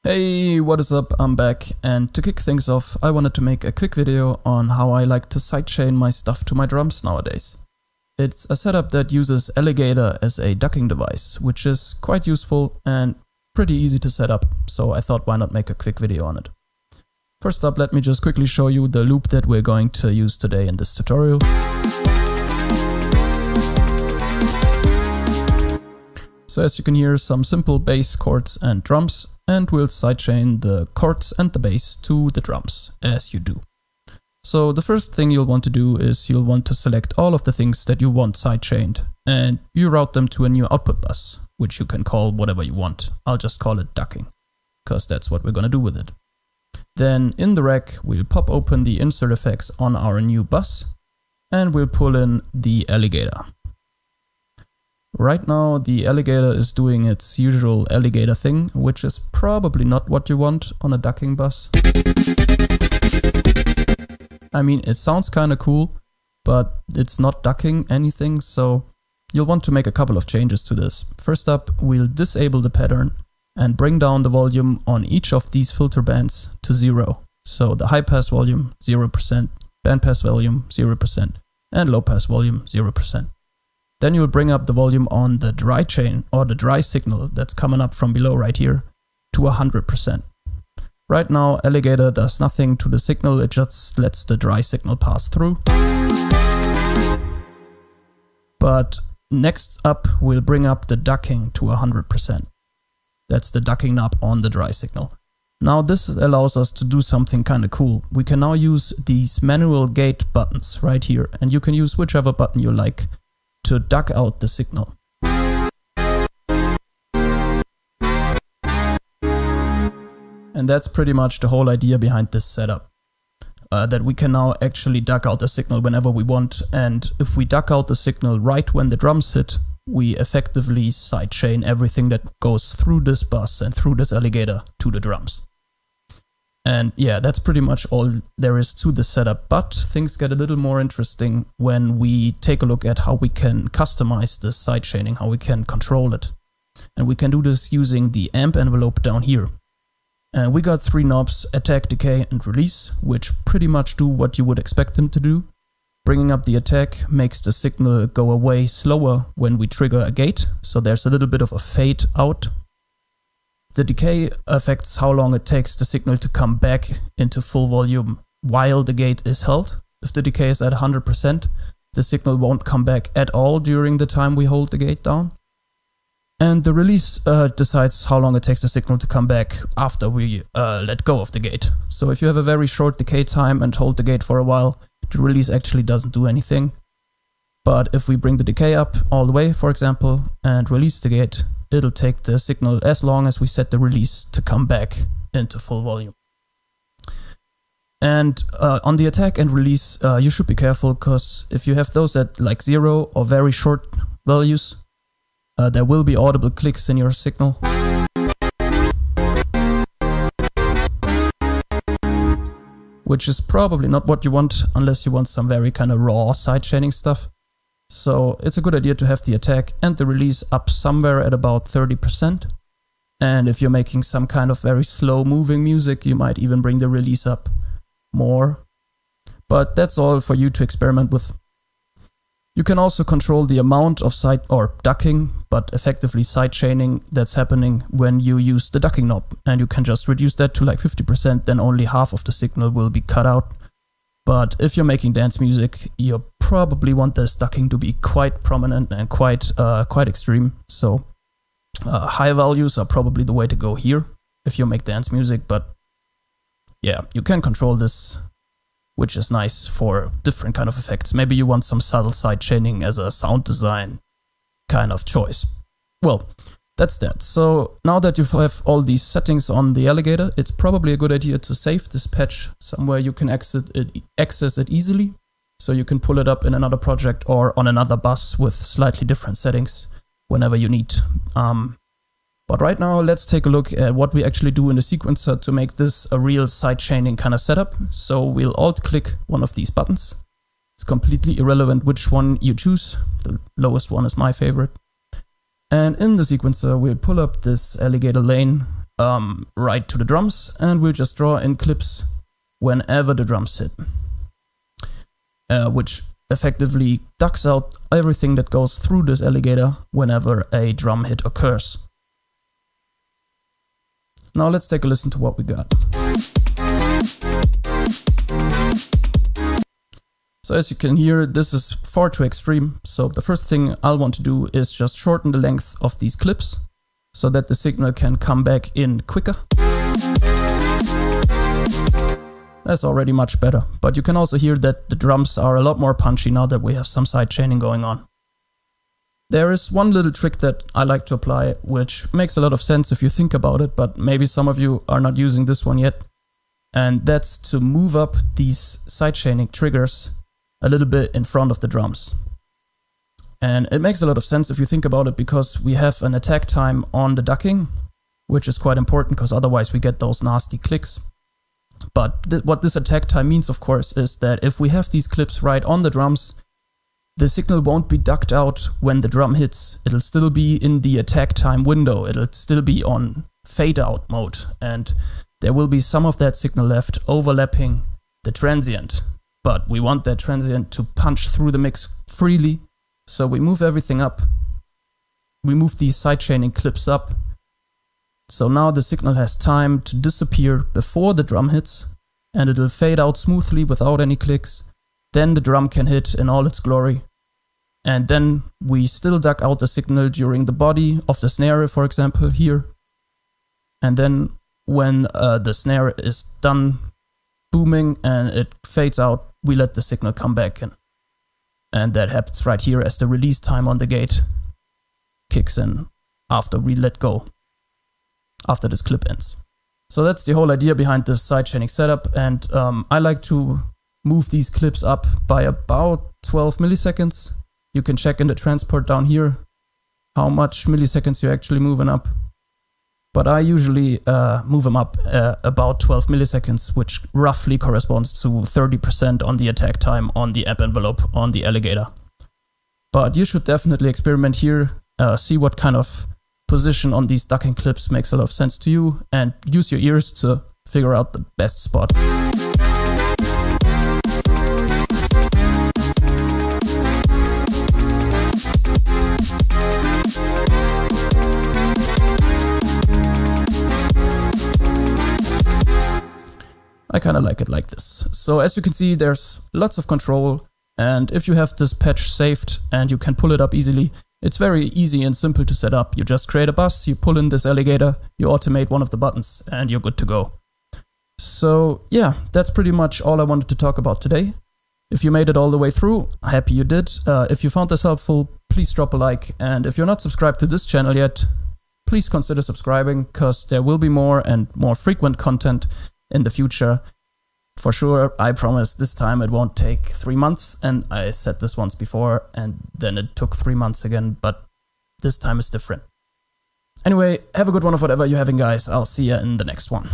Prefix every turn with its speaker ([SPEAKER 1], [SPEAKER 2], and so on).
[SPEAKER 1] Hey, what is up? I'm back, and to kick things off, I wanted to make a quick video on how I like to sidechain my stuff to my drums nowadays. It's a setup that uses Alligator as a ducking device, which is quite useful and pretty easy to set up, so I thought why not make a quick video on it. First up, let me just quickly show you the loop that we're going to use today in this tutorial. So as you can hear, some simple bass chords and drums, and we'll sidechain the chords and the bass to the drums, as you do. So the first thing you'll want to do is you'll want to select all of the things that you want sidechained, and you route them to a new output bus, which you can call whatever you want. I'll just call it ducking, because that's what we're gonna do with it. Then in the rack, we'll pop open the insert effects on our new bus, and we'll pull in the Alligator. Right now, the Alligator is doing its usual Alligator thing, which is probably not what you want on a ducking bus. I mean, it sounds kinda cool, but it's not ducking anything, so you'll want to make a couple of changes to this. First up, we'll disable the pattern and bring down the volume on each of these filter bands to 0. So the high pass volume, 0%, band pass volume, 0%, and low pass volume, 0%. Then you'll bring up the volume on the dry chain, or the dry signal that's coming up from below right here, to 100%. Right now, Alligator does nothing to the signal, it just lets the dry signal pass through. But next up, we'll bring up the ducking to 100%. That's the ducking knob on the dry signal. Now this allows us to do something kind of cool. We can now use these manual gate buttons right here, and you can use whichever button you like to duck out the signal. And that's pretty much the whole idea behind this setup. That we can now actually duck out the signal whenever we want, and if we duck out the signal right when the drums hit, we effectively sidechain everything that goes through this bus and through this Alligator to the drums. And yeah, that's pretty much all there is to the setup, but things get a little more interesting when we take a look at how we can customize the sidechaining, how we can control it. And we can do this using the amp envelope down here. And we got 3 knobs, attack, decay, and release, which pretty much do what you would expect them to do. Bringing up the attack makes the signal go away slower when we trigger a gate, so there's a little bit of a fade out. The decay affects how long it takes the signal to come back into full volume while the gate is held. If the decay is at 100%, the signal won't come back at all during the time we hold the gate down. And the release decides how long it takes the signal to come back after we let go of the gate. So if you have a very short decay time and hold the gate for a while, the release actually doesn't do anything. But if we bring the decay up all the way, for example, and release the gate, it'll take the signal as long as we set the release to come back into full volume. And on the attack and release, you should be careful, because if you have those at like 0 or very short values, there will be audible clicks in your signal. Which is probably not what you want unless you want some very kind of raw sidechaining stuff. So it's a good idea to have the attack and the release up somewhere at about 30%. And if you're making some kind of very slow moving music, you might even bring the release up more. But that's all for you to experiment with. You can also control the amount of side or ducking, but effectively sidechaining that's happening when you use the ducking knob. And you can just reduce that to like 50%, then only half of the signal will be cut out. But if you're making dance music, you probably want this ducking to be quite prominent and quite extreme. So high values are probably the way to go here if you make dance music. But yeah, you can control this, which is nice for different kind of effects. Maybe you want some subtle sidechaining as a sound design kind of choice. Well, that's that. So now that you have all these settings on the Alligator, it's probably a good idea to save this patch somewhere you can access it easily. So you can pull it up in another project or on another bus with slightly different settings whenever you need. But right now, let's take a look at what we actually do in the sequencer to make this a real sidechaining kind of setup. So we'll alt-click one of these buttons. It's completely irrelevant which one you choose. The lowest one is my favorite. And in the sequencer, we'll pull up this Alligator lane right to the drums, and we'll just draw in clips whenever the drums hit, which effectively ducks out everything that goes through this alligator whenever a drum hit occurs. Now let's take a listen to what we got. So as you can hear, this is far too extreme, so the first thing I'll want to do is just shorten the length of these clips so that the signal can come back in quicker. That's already much better, but you can also hear that the drums are a lot more punchy now that we have some sidechaining going on. There is one little trick that I like to apply, which makes a lot of sense if you think about it, but maybe some of you are not using this one yet. And that's to move up these sidechaining triggers a little bit in front of the drums. And it makes a lot of sense if you think about it, because we have an attack time on the ducking, which is quite important because otherwise we get those nasty clicks. But what this attack time means, of course, is that if we have these clips right on the drums, the signal won't be ducked out when the drum hits. It'll still be in the attack time window. It'll still be on fade out mode. And there will be some of that signal left overlapping the transient. But we want that transient to punch through the mix freely. So we move everything up. We move these sidechaining clips up. So now the signal has time to disappear before the drum hits, and it'll fade out smoothly without any clicks. Then the drum can hit in all its glory. And then we still duck out the signal during the body of the snare, for example, here. And then when the snare is done booming and it fades out, we let the signal come back in. And that happens right here as the release time on the gate kicks in after we let go, after this clip ends. So that's the whole idea behind this sidechaining setup, and I like to move these clips up by about 12 milliseconds. You can check in the transport down here how much milliseconds you're actually moving up. But I usually move them up about 12 milliseconds, which roughly corresponds to 30% on the attack time on the amp envelope on the Alligator. But you should definitely experiment here, see what kind of position on these ducking clips makes a lot of sense to you, and use your ears to figure out the best spot. I kind of like it like this. So as you can see, there's lots of control, and if you have this patch saved and you can pull it up easily, it's very easy and simple to set up. You just create a bus, you pull in this Alligator, you automate one of the buttons, and you're good to go. So yeah, that's pretty much all I wanted to talk about today. If you made it all the way through, happy you did. If you found this helpful, please drop a like, and if you're not subscribed to this channel yet, please consider subscribing, because there will be more and more frequent content in the future. For sure, I promise this time it won't take 3 months, and I said this once before and then it took 3 months again, but this time is different. Anyway, have a good one of whatever you're having, guys. I'll see you in the next one.